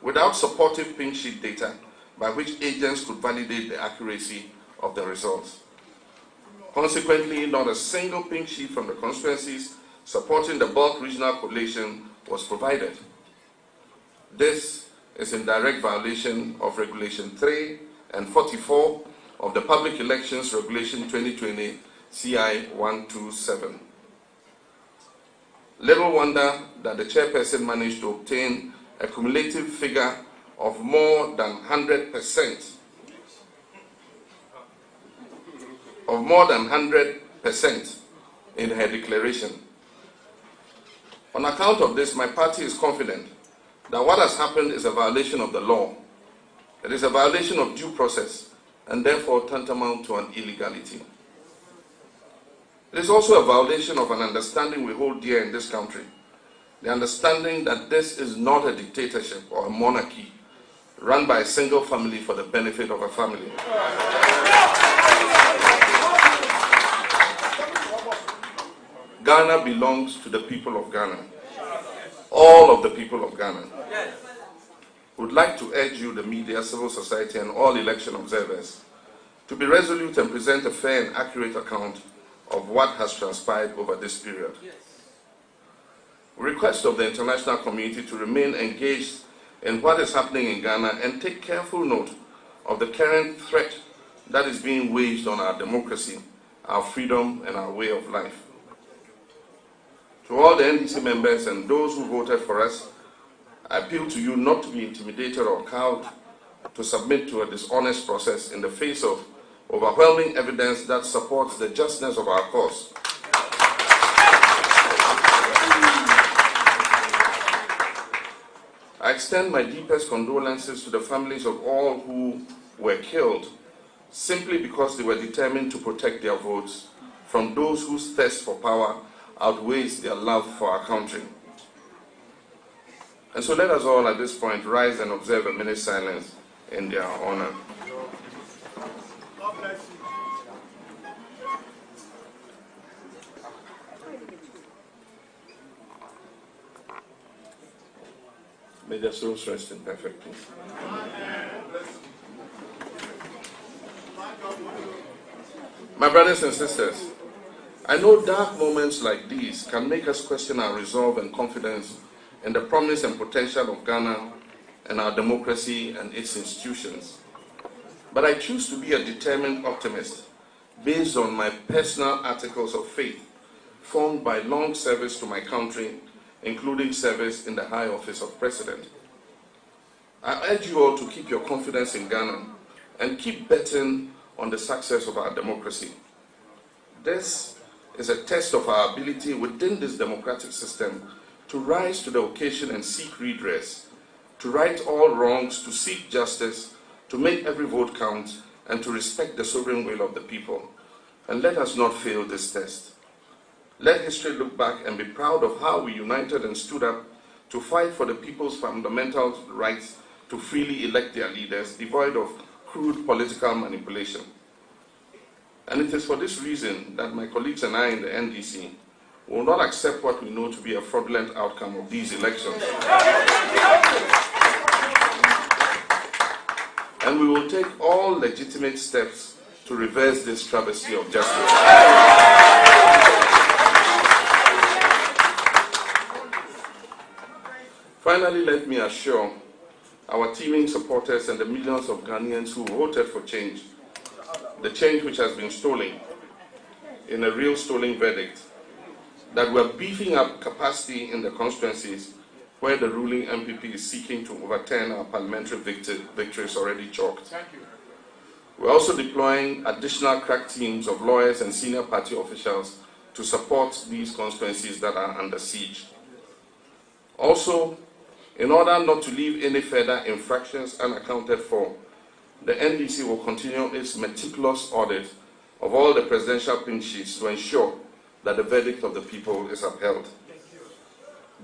without supportive pink sheet data by which agents could validate the accuracy of the results. Consequently, not a single pink sheet from the constituencies supporting the bulk regional collation was provided. This is in direct violation of Regulation 3 and 44 of the Public Elections Regulation 2020 CI 127. Little wonder that the chairperson managed to obtain a cumulative figure of more than 100%. Of more than 100% in her declaration. On account of this, my party is confident that what has happened is a violation of the law. It is a violation of due process and therefore tantamount to an illegality. It is also a violation of an understanding we hold dear in this country, the understanding that this is not a dictatorship or a monarchy run by a single family for the benefit of a family. Ghana belongs to the people of Ghana, all of the people of Ghana. Would like to urge you, the media, civil society, and all election observers, to be resolute and present a fair and accurate account of what has transpired over this period. We request of the international community to remain engaged in what is happening in Ghana and take careful note of the current threat that is being waged on our democracy, our freedom, and our way of life. To all the NDC members and those who voted for us, I appeal to you not to be intimidated or cowed to submit to a dishonest process in the face of overwhelming evidence that supports the justness of our cause. I extend my deepest condolences to the families of all who were killed simply because they were determined to protect their votes from those whose thirst for power outweighs their love for our country. And so let us all at this point rise and observe a minute's silence in their honor. May their souls rest in perfect peace. My brothers and sisters, I know dark moments like these can make us question our resolve and confidence in the promise and potential of Ghana and our democracy and its institutions. But I choose to be a determined optimist based on my personal articles of faith formed by long service to my country, including service in the high office of president. I urge you all to keep your confidence in Ghana and keep betting on the success of our democracy. This is a test of our ability within this democratic system to rise to the occasion and seek redress, to right all wrongs, to seek justice, to make every vote count, and to respect the sovereign will of the people. And let us not fail this test. Let history look back and be proud of how we united and stood up to fight for the people's fundamental rights to freely elect their leaders, devoid of crude political manipulation. And it is for this reason that my colleagues and I in the NDC will not accept what we know to be a fraudulent outcome of these elections. And we will take all legitimate steps to reverse this travesty of justice. Finally, let me assure our teeming supporters and the millions of Ghanaians who voted for change, the change which has been stolen in a real stolen verdict, that we're beefing up capacity in the constituencies where the ruling MPP is seeking to overturn our parliamentary victories already chalked. Thank you. We're also deploying additional crack teams of lawyers and senior party officials to support these constituencies that are under siege. Also, in order not to leave any further infractions unaccounted for, the NDC will continue its meticulous audit of all the presidential pink sheets to ensure that the verdict of the people is upheld.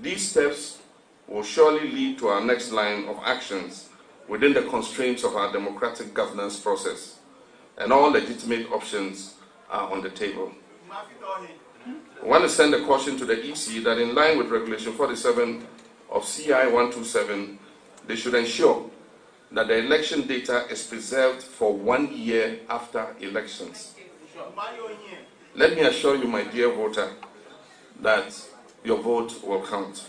These steps will surely lead to our next line of actions within the constraints of our democratic governance process, and all legitimate options are on the table. I want to send a caution to the EC that in line with Regulation 47 of CI 127, they should ensure that the election data is preserved for 1 year after elections. Let me assure you, my dear voter, that your vote will count.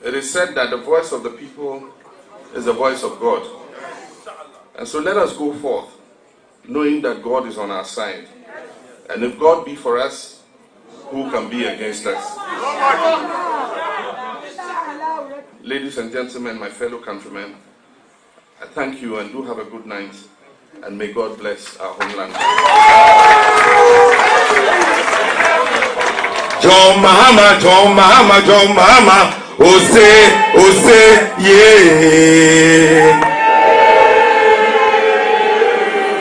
It is said that the voice of the people is the voice of God. And so let us go forth, knowing that God is on our side. And if God be for us, who can be against us? Ladies and gentlemen, my fellow countrymen, I thank you and do have a good night. And may God bless our homeland. John Mahama, John Mahama, John Mahama, Ose, yeah.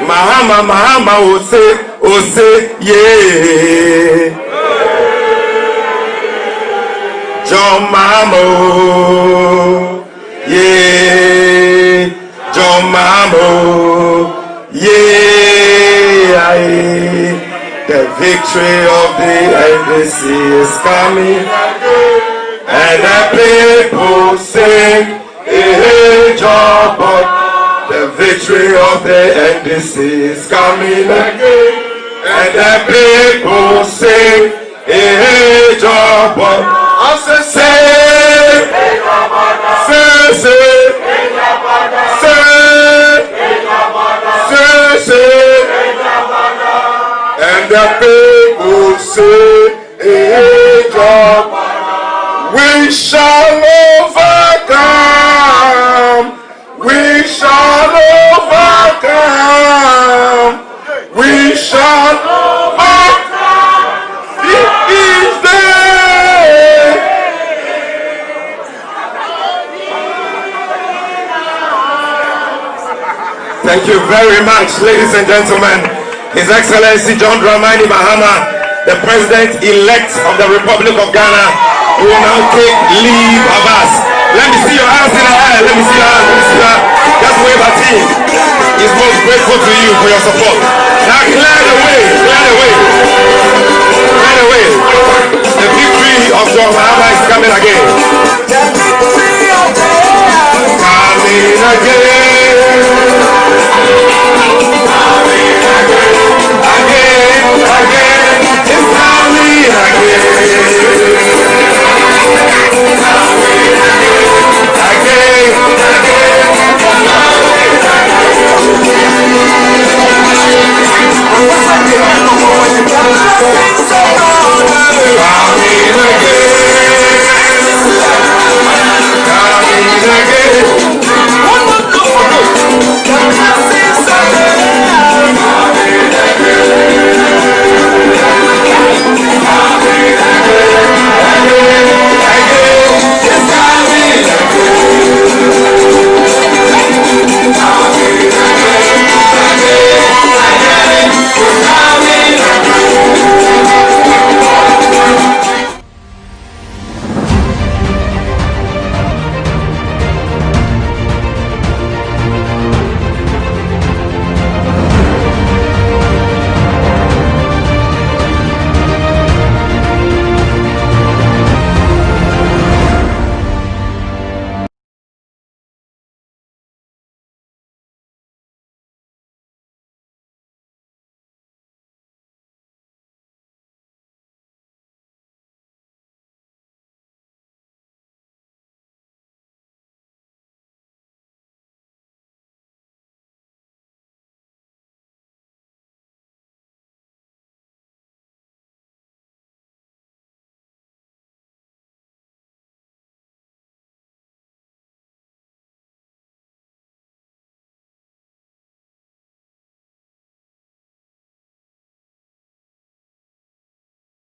Mahama, Mahama, Ose, yeah. John Mahama, yeah. John Mahama, yeah. The victory of the NDC is coming, and the people sing, hey, John, the victory of the NDC is coming again, and the people sing, hey, John, I and the people say, hey, God, we shall overcome. We shall overcome. We shall overcome. It is there. Thank you very much, ladies and gentlemen. His Excellency John Dramani Mahama, the President-elect of the Republic of Ghana, will now take leave of us. Let me see your hands in the air. Let me see your hands. Let me see your hands. Just wave at him. He's most grateful to you for your support. Now clear the way.